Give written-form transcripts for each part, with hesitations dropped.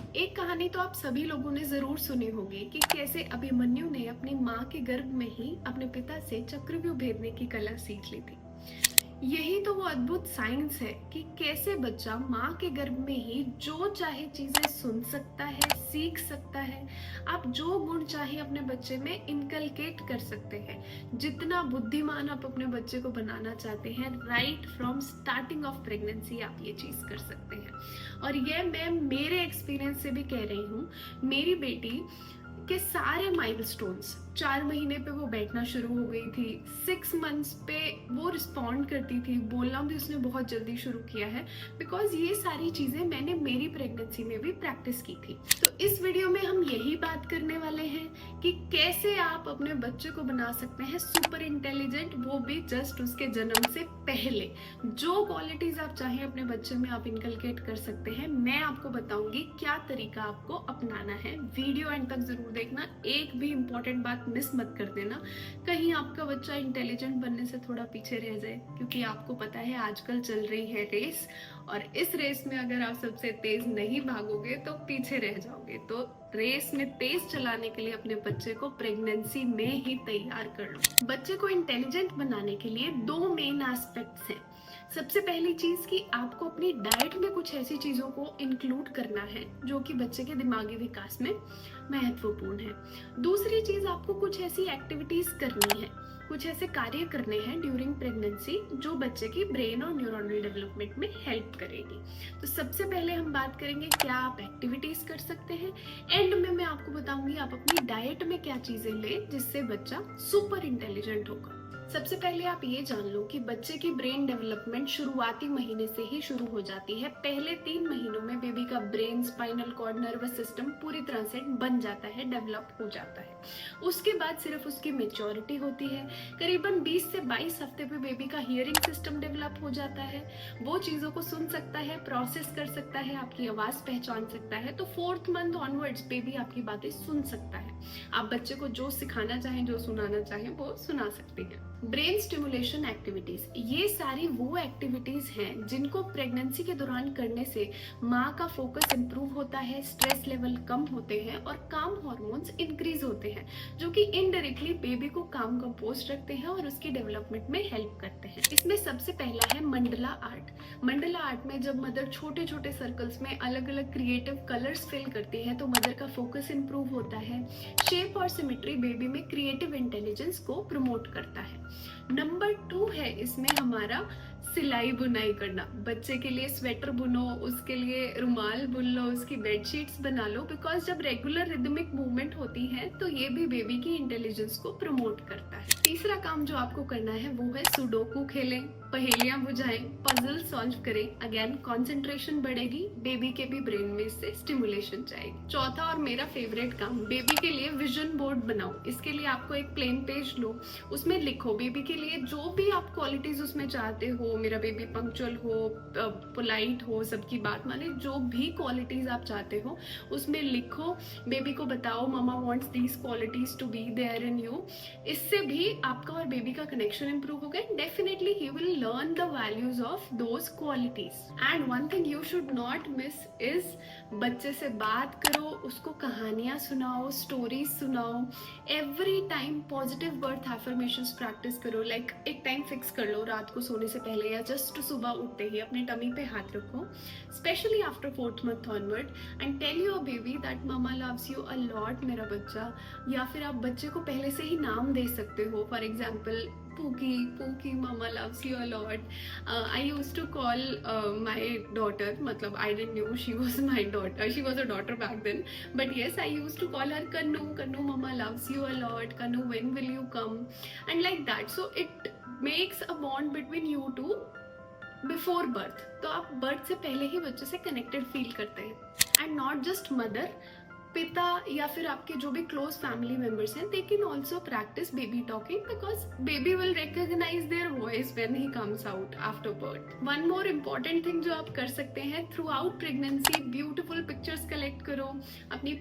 एक कहानी तो आप सभी लोगों ने जरूर सुनी होगी कि कैसे अभिमन्यु ने अपनी माँ के गर्भ में ही अपने पिता से चक्रव्यूह भेदने की कला सीख ली थी। यही तो वो अद्भुत साइंस है कि कैसे बच्चा माँ के गर्भ में ही जो चाहे चीजें सुन सकता है, सीख सकता है। आप जो गुण चाहे अपने बच्चे में इनकलकेट कर सकते हैं। जितना बुद्धिमान आप अपने बच्चे को बनाना चाहते हैं, right from starting of pregnancy आप ये चीज कर सकते हैं। और ये मैं मेरे एक्सपीरियंस से भी कह रही हूँ। मेरी बेटी के सारे माइलस्टोन्स 4 महीने पे वो बैठना शुरू हो गई थी, 6 मंथ्स पे वो रिस्पॉन्ड करती थी, बोलना भी उसने बहुत जल्दी शुरू किया है। बिकॉज ये सारी चीजें मैंने मेरी प्रेगनेंसी में भी प्रैक्टिस की थी। तो इस वीडियो में हम यही बात करने वाले हैं कि कैसे आप अपने बच्चे को बना सकते हैं सुपर इंटेलिजेंट, वो भी जस्ट उसके जन्म से पहले। जो क्वालिटीज आप चाहें अपने बच्चे में आप इनकलकेट कर सकते हैं। मैं आपको बताऊंगी क्या तरीका आपको अपनाना है। वीडियो एंड तक जरूर देखना, एक भी इंपॉर्टेंट बात मिस मत कर देना, कहीं आपका बच्चा इंटेलिजेंट बनने से थोड़ा पीछे रह जाए। क्योंकि आपको पता है आजकल चल रही है रेस, और इस रेस में अगर आप सबसे तेज नहीं भागोगे तो पीछे रह जाओगे। तो रेस में तेज चलाने के लिए अपने बच्चे को प्रेगनेंसी में ही तैयार कर लो। बच्चे को इंटेलिजेंट बनाने के लिए 2 मेन एस्पेक्ट्स हैं। सबसे पहली चीज कि आपको अपनी डाइट में कुछ ऐसी चीजों को इंक्लूड करना है जो कि बच्चे के दिमागी विकास में महत्वपूर्ण है। दूसरी चीज, आपको कुछ ऐसी एक्टिविटीज करनी है, कुछ ऐसे कार्य करने हैं ड्यूरिंग प्रेगनेंसी जो बच्चे की ब्रेन और न्यूरोनल डेवलपमेंट में हेल्प करेगी। तो सबसे पहले हम बात करेंगे क्या आप एक्टिविटीज कर सकते हैं। एंड में मैं आपको बताऊंगी आप अपनी डाइट में क्या चीजें लें जिससे बच्चा सुपर इंटेलिजेंट होगा। सबसे पहले आप ये जान लो कि बच्चे की ब्रेन डेवलपमेंट शुरुआती महीने से ही शुरू हो जाती है। पहले 3 महीनों में बेबी का brain, spinal cord, nervous system पूरी तरह से बन जाता है, डेवलप हो जाता है। उसके बाद सिर्फ उसकी मेच्योरिटी होती है। करीबन 20 से 22 हफ्ते पे बेबी का हियरिंग सिस्टम डेवलप हो जाता है। वो चीजों को सुन सकता है, प्रोसेस कर सकता है, आपकी आवाज पहचान सकता है। तो 4th मंथ ऑनवर्ड्स बेबी आपकी बातें सुन सकता है। आप बच्चे को जो सिखाना चाहें, जो सुनाना चाहें वो सुना सकती हैं। ब्रेन स्टिमुलेशन एक्टिविटीज, ये सारी वो एक्टिविटीज हैं जिनको प्रेगनेंसी के दौरान करने से माँ का फोकस इंप्रूव होता है, स्ट्रेस लेवल कम होते हैं और काम हार्मोन्स इंक्रीज होते हैं, जो कि इनडायरेक्टली बेबी को काम कंपोज रखते हैं और उसकी डेवलपमेंट में हेल्प करते हैं। इसमें सबसे पहला है मंडला आर्ट। मंडला आर्ट में जब मदर छोटे छोटे सर्कल्स में अलग अलग क्रिएटिव कलर्स फिल करती है तो मदर का फोकस इंप्रूव होता है। शेप और सिमेट्री बेबी में क्रिएटिव इंटेलिजेंस को प्रमोट करता है। नंबर 2 है इसमें हमारा सिलाई बुनाई करना। बच्चे के लिए स्वेटर बुनो, उसके लिए रुमाल बुन लो, उसकी बेडशीट्स बना लो। बिकॉज जब रेगुलर रिदमिक मूवमेंट होती है तो ये भी बेबी की इंटेलिजेंस को प्रमोट करता है। तीसरा काम जो आपको करना है वो है सुडोकू खेलें, पहेलियां बुझाएं, पजल सॉल्व करें। अगेन कंसंट्रेशन बढ़ेगी, बेबी के भी ब्रेन में इससे स्टिमुलेशन जाएगी। चौथा और मेरा फेवरेट काम, बेबी के लिए विजन बोर्ड बनाओ। इसके लिए आपको एक प्लेन पेज लो, उसमें लिखो बेबी के लिए जो भी आप क्वालिटीज उसमें चाहते हो। मेरा बेबी पंक्चुअल हो, पोलाइट हो, सबकी बात माने, जो भी क्वालिटीज आप चाहते हो उसमें लिखो। बेबी को बताओ mama wants these qualities to be there in you. इससे भी आपका और बेबी का कनेक्शन इंप्रूव होगा। Definitely he will learn the values of those qualities. And one thing you should not miss is बच्चे से बात करो, उसको कहानियां सुनाओ, स्टोरीज सुनाओ। Every time positive birth affirmations practice करो। लाइक एक टाइम फिक्स कर लो, रात को सोने से पहले या जस्ट सुबह उठते ही अपने टमी पे हाथ रखो, specially after 4th month onward, and tell your baby that mama loves you a lot मेरा बच्चा। या फिर आप बच्चे को पहले से ही नाम दे सकते हो। For example Pookie, Pookie, Mama loves you a lot. I used to call my daughter, matlab I didn't know she was my daughter. She was a daughter back then. But yes, I used to call her Kannu. Kannu, Mama loves you a lot. Kannu, when will you come? And like that. So it makes a bond between you two before birth. तो आप birth से पहले ही बच्चे से connected feel करते हैं। And not just mother, पिता या फिर आपके जो भी क्लोज फैमिली मेंबर्स हैं, they can also practise baby talking because baby will recognise their voice when he comes out after birth. One more important thing जो आप कर सकते हैं, throughout pregnancy beautiful pictures collect करो, अपनी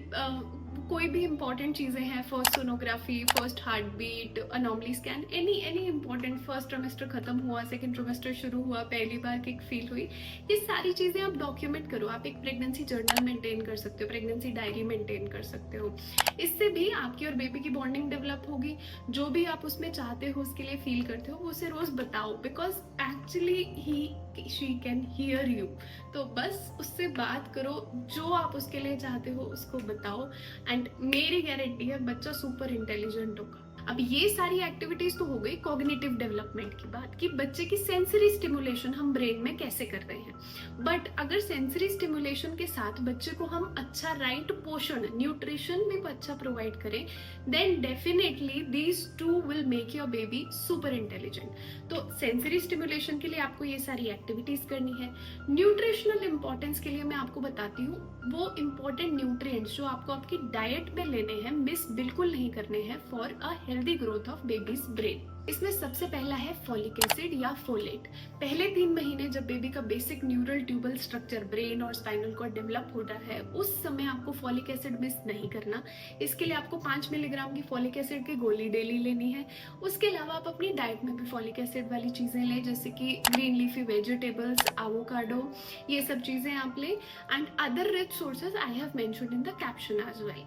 कोई भी इंपॉर्टेंट चीज़ें हैं, first sonography, first heart beat, anomaly scan, any important, first trimester खत्म हुआ, सेकंड ट्रिमेस्टर शुरू हुआ, पहली बार किक फील हुई, ये सारी चीज़ें आप डॉक्यूमेंट करो। आप एक प्रेगनेंसी जर्नल मेंटेन कर सकते हो, प्रेगनेंसी डायरी मेंटेन कर सकते हो। इससे भी आपकी और बेबी की बॉन्डिंग डेवलप होगी। जो भी आप उसमें चाहते हो, उसके लिए फील करते हो, वो उसे रोज बताओ, because actually she can hear you. तो बस उससे बात करो, जो आप उसके लिए चाहते हो उसको बताओ, एंड मेरी गारंटी है बच्चा सुपर इंटेलिजेंट होगा। अब ये सारी एक्टिविटीज तो हो गई कॉग्निटिव डेवलपमेंट की बात, कि बच्चे की सेंसरी स्टिमुलेशन हम ब्रेन में कैसे कर रहे हैं। बट अगर सेंसरी स्टिमुलेशन के साथ बच्चे को हम अच्छा राइट पोषण, न्यूट्रिशन भी अच्छा प्रोवाइड करें, then definitely these two will make your baby super intelligent. तो सेंसरी स्टिमुलेशन के लिए आपको ये सारी एक्टिविटीज करनी है। न्यूट्रिशनल इंपॉर्टेंस के लिए मैं आपको बताती हूँ, वो इंपॉर्टेंट न्यूट्रिएंट्स जो आपको आपकी डाइट में लेने हैं, मिस बिल्कुल नहीं करने हैं for a healthy growth of babies brain. इसमें सबसे पहला है फॉलिक एसिड या फोलेट। पहले 3 महीने जब बेबी का basic neural tubal structure, brain और स्पाइनल कॉर्ड डेवलप हो रहा है, उस समय आपको फॉलिक एसिड मिस नहीं करना। इसके लिए आपको 5 मिलीग्राम की फॉलिक एसिड की गोली डेली लेनी है। उसके अलावा आप अपनी डाइट में भी फॉलिक एसिड वाली चीजें लें, जैसे कि ग्रीन लीफी वेजिटेबल्स, एवोकाडो, ये सब चीजें आप लें, and other rich sources I have mentioned in the caption as well.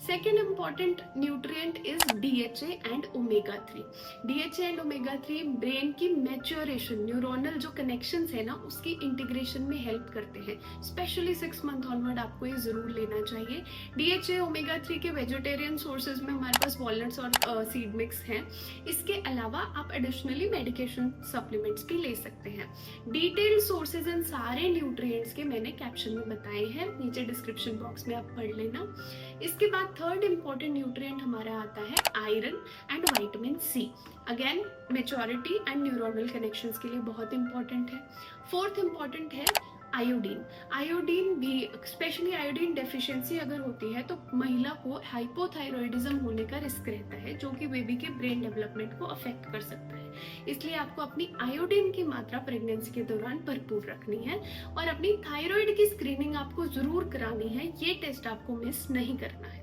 Second important nutrient is DHA and omega 3। DHA and omega 3 brain की मैच्योरेशन, न्यूरोनल जो कनेक्शंस है ना, उसकी इंटीग्रेशन में हेल्प करते हैं। स्पेशली 6 मंथ ऑनवर्ड आपको ये जरूर लेना चाहिए। DHA ओमेगा 3 के वेजिटेरियन सोर्सेज में हमारे पास वॉलनट्स और सीड मिक्स हैं। इसके अलावा आप एडिशनली मेडिकेशन सप्लीमेंट्स भी ले सकते हैं। डिटेल्ड सोर्सेज इन सारे न्यूट्रिएंट्स के मैंने कैप्शन में बताए हैं, नीचे डिस्क्रिप्शन बॉक्स में आप पढ़ लेना। इसके बाद थर्ड इंपॉर्टेंट न्यूट्रिएंट हमारा आता है iron and vitamin C. Again maturity and neuronal connections के लिए बहुत इंपॉर्टेंट है। फोर्थ इंपॉर्टेंट है आयोडीन। आयोडीन भी, स्पेशली आयोडीन डेफिशिएंसी अगर होती है तो महिला को हाइपोथायरॉयडिज्म होने का रिस्क रहता है, जो कि बेबी के ब्रेन डेवलपमेंट को अफेक्ट कर सकता है। इसलिए आपको अपनी आयोडीन की मात्रा प्रेगनेंसी के दौरान भरपूर रखनी है, और अपनी थायराइड की स्क्रीनिंग आपको जरूर करानी है। ये टेस्ट आपको मिस नहीं करना है।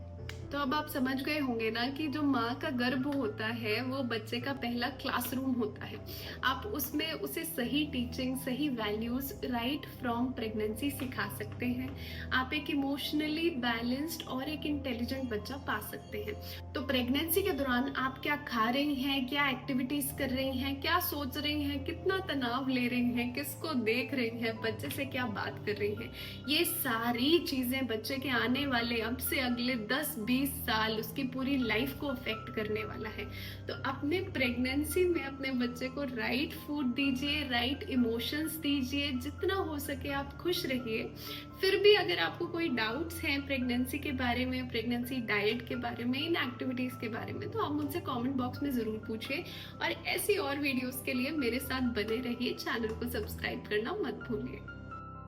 तो अब आप समझ गए होंगे ना कि जो माँ का गर्भ होता है वो बच्चे का पहला क्लासरूम होता है। आप उसमें उसे सही टीचिंग, सही वैल्यूज राइट फ्रॉम प्रेगनेंसी सिखा सकते हैं। आप एक इमोशनली बैलेंस्ड और एक इंटेलिजेंट बच्चा पा सकते हैं। तो प्रेगनेंसी के दौरान आप क्या खा रही हैं, क्या एक्टिविटीज कर रही हैं, क्या सोच रही हैं, कितना तनाव ले रही हैं, किसको देख रही हैं, बच्चे से क्या बात कर रही हैं, ये सारी चीजें बच्चे के आने वाले अब से अगले 10-20 साल, उसकी पूरी लाइफ को अफेक्ट करने वाला है। तो अपने प्रेगनेंसी में अपने बच्चे को राइट फूड दीजिए, राइट इमोशंस दीजिए, जितना हो सके आप खुश रहिए। फिर भी अगर आपको कोई डाउट्स हैं प्रेगनेंसी के बारे में, प्रेगनेंसी डाइट के बारे में, इन एक्टिविटीज के बारे में, तो आप मुझसे कमेंट बॉक्स में जरूर पूछिए। और ऐसी और वीडियोस के लिए मेरे साथ बने रहिए, चैनल को सब्सक्राइब करना मत भूलिए।